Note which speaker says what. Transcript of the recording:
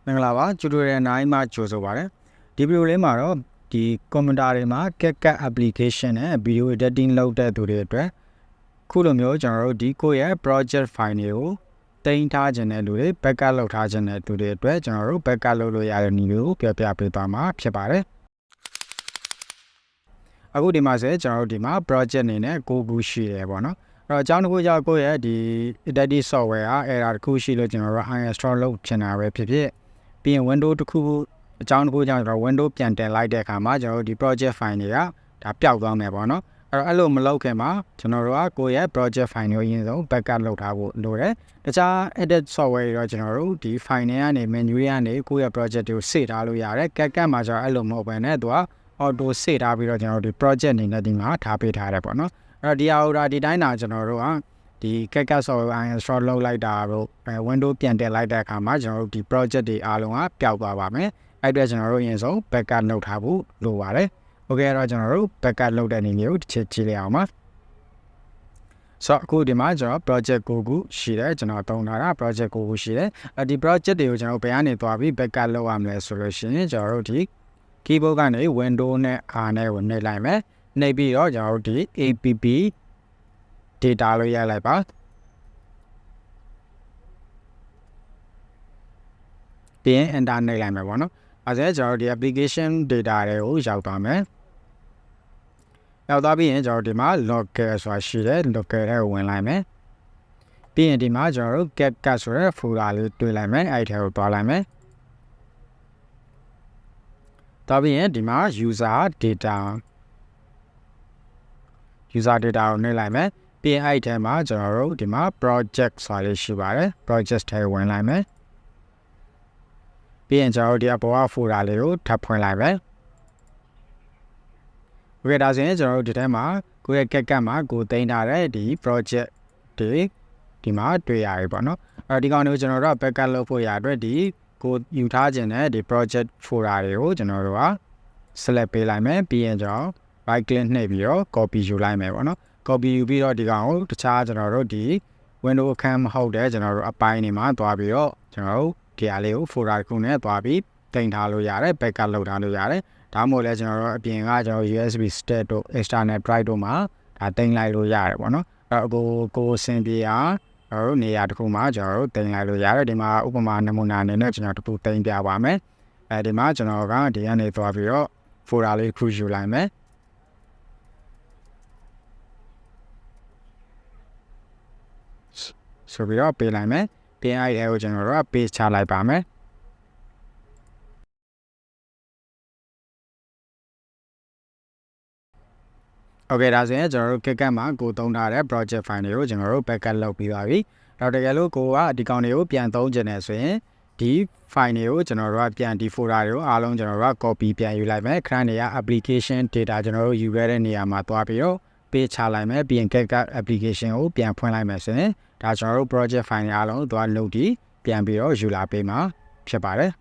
Speaker 1: မင်္ဂလာပါကျူတိုရီယယ်9မှာကြိုဆိုပါရစေဒီဗီဒီယိုလေးမှာတော့ဒီ commenter တွေမှာ CapCut application နဲ့ video editing လုပ်တဲ့သူတွေအတွက်ခုလိုမျိုးကျွန်တော်တို့ဒီကိုယ့်ရဲ့ project file တွေကိုတင်ထားခြင်းတဲ့လူတွေ backup လုပ်ထားခြင်းတဲ့သူတွေအတွက်ကျွန်တော်တို့ backup လုပ်လို့ရတဲ့နည်းတွေကိုပြောပြပေးသွားမှာဖြစ်ပါတယ်အခုဒီမှာဆိုကျွန်တော်တို့ဒီမှာ project အနေနဲ့ကိုခုရှိတယ်ပေါ့နော်အဲ့တော့အကြောင်းတစ်ခုကြောင့်ကိုယ့်ရဲ့ဒီ editing software က error တစ်ခုရှိလို့ကျွန်တော်တို့ uninstall လုပ်ချင်တာပဲဖြစ်ဖြစ်ပြီးရင် window တစ်ခုအကြောင်းတစ်ခုကြောင့်ကျွန်တော် window ပြန်တင်လိုက်တဲ့အခါမှာကျွန်တော်တို့ဒီ project file တွေကဒါပျောက်သွားမယ်ပေါ့နော်အဲ့လိုမလုပ်ခင်မှာကျွန်တော်တို့ကကိုယ့်ရဲ့ project file တွေကိုအရင်ဆုံး backup လုပ်ထားဖို့လိုတယ်တခြား edit software တွေတော့ကျွန်တော်တို့ဒီ file တွေကနေ menu တွေကနေကိုယ့်ရဲ့ project တွေကို save ထားလို့ရတယ် CapCut မှာကျွန်တော်အဲ့လိုမဟုတ်ဘဲနဲ့သူက auto save ထားပြီးတော့ကျွန်တော်တို့ဒီ project အနေနဲ့ဒီမှာထားပေးထားတယ်ပေါ့နော်အဲ့တော့ဒီအော်ဒါဒီတိုင်းတာကျွန်တော်တို့ကဒီ CapCut software uninstall လုပ်လိုက်တာတော့window ပြန်တက်လိုက်တဲ့အခါမှာကျွန်တော်တို့ဒီ project တွေအားလုံးကပျောက်သွားပါမယ်အဲ့အတွက်ကျွန်တော်တို့အရင်ဆုံး backup လုပ်ထားဖို့လိုပါတယ်โอเคအဲ့တော့ကျွန်တော်တို့ backup လုပ်တဲ့နည်းမျိုးတစ်ချက်ကြည့်လိုက်အောင်ပါဆိုတော့အခုဒီမှာကျွန်တော် project ကိုခုရှိတယ်ကျွန်တော်တုံးထားတာ project ကိုခုရှိတယ်ဒီ project တွေကိုကျွန်တော်ဘယ်ကနေသွားပြီး backup လုပ်ရမလဲဆိုလို့ရှိရင်ကျွန်တော်တို့ဒီ keyboard ကနေ window နဲ့ R နဲ့ကိုနှိပ်လိုက်မယ်နှိပ်ပြီးတော့ကျွန်တော်တို့ဒီ app data လို့ရိုက်လိုက်ပါပြီးရင် enter နှိပ်လိုက်မယ်ပေါ့နော်အဲဒါကျွန်တော်တို့ဒီ application data တွေကိုရောက်သွားမယ်ရောက်သွားပြီးရင်ကျွန်တော်ဒီမှာ local ဆိုတာရှိတယ် local ထဲကိုဝင်လိုက်မယ်ပြီးရင်ဒီမှာကျွန်တော်တို့ CapCut ဆိုတဲ့ folder လေးတွေ့လိုက်မယ်အဲ့ထဲကိုသွားလိုက်မယ်သွားပြီးရင်ဒီမှာ user data ကိုနှိပ်လိုက်မယ်ပြီးရင်အဲ့ထဲမှာကျွန်တော်တို့ဒီမှာ project ဆိုတာလေးရှိပါတယ် project ထဲဝင်လိုက်မယ်ပြီးရင်ကျွန်တော်တို့ဒီအပေါ်က folder လေးကိုထပ်ဖွင့်လိုက်မယ်โอเคဒါဆိုရင်ကျွန်တော်တို့ဒီထဲမှာကိုယ့်ရဲ့ CapCut မှာကိုတင်ထားတဲ့ဒီ project တွေဒီမှာတွေ့ရပြီပေါ့နော်ဒီကောင်တွေကိုကျွန်တော်တို့ backup လုပ်ဖို့ရအတွက်ဒီကိုယူထားခြင်းတဲ့ဒီ project folder တွေကိုကျွန်တော်တို့က select ပေးလိုက်မယ်ပြီးရင်ကျွန်တော် right click နှိပ်ပြီးတော့ copy ယူလိုက်မယ်ပေါ့နော် copy ယူပြီးတော့ဒီကောင်ကိုတခြားကျွန်တော်တို့ဒီ window အခန်းမဟုတ်တဲ့ကျွန်တော်တို့အပိုင်းတွေမှာသွားပြီးတော့ကျွန်တော်တို့ဒီအားလေးကို folder တစ်ခုနဲ့သွားပြီးတင်ထားလို့ရတယ် backup လုပ်ထားလို့ရတယ်ဒါမှမဟုတ်လဲကျွန်တော်တို့အပြင်ကကျွန်တော် USB stick တို့ external drive တို့မှာဒါတင်လိုက်လို့ရတယ်ပေါ့နော်အဲ့တော့ကိုစင်ပြေအောင်ကျွန်တော်တို့နေရာတစ်ခုမှာကျွန်တော်တို့တင်လိုက်လို့ရတယ်ဒီမှာဥပမာနမူနာအနေနဲ့ကျွန်တော်တစ်ခုတင်ပြပါမယ်ဒီမှာကျွန်တော်ကဒီကနေသွားပြီးတော့ folder လေးခုယူလိုက်မယ်ဆိုပြီးတော့ပေးလိုက်မယ်ပြင်အဲ့ဒီကိုကျွန်တော်တို့က paste ချလိုက်ပါမယ်โอเคဒါဆိုရင်ကျွန်တော်တို့ CapCut မှာကိုသုံးထားတဲ့ project file တွေကိုကျွန်တော်တို့ backup လုပ်ပြီးပါပြီတော့တကယ်လို့ကိုကဒီကောင်တွေကိုပြန်သုံးချင်တယ်ဆိုရင်ဒီ file တွေကိုကျွန်တော်တို့ကပြန်ဒီ folder တွေကိုအားလုံးကျွန်တော်တို့က copy ပြန်ယူလိုက်မယ်ခဏနေရ application data ကျွန်တော်တို့ယူခဲ့တဲ့နေရာမှာသွားပြီးတော့ paste ချလိုက်မယ်ပြီးရင် CapCut application ကိုပြန်ဖွင့်လိုက်မယ်ဆိုရင်ဒါကျွန်တော်တို့ project file တွေအားလုံးသွား load ပြီးပြန်ပြီးတော့ယူလာပေးမှာဖြစ်ပါတယ်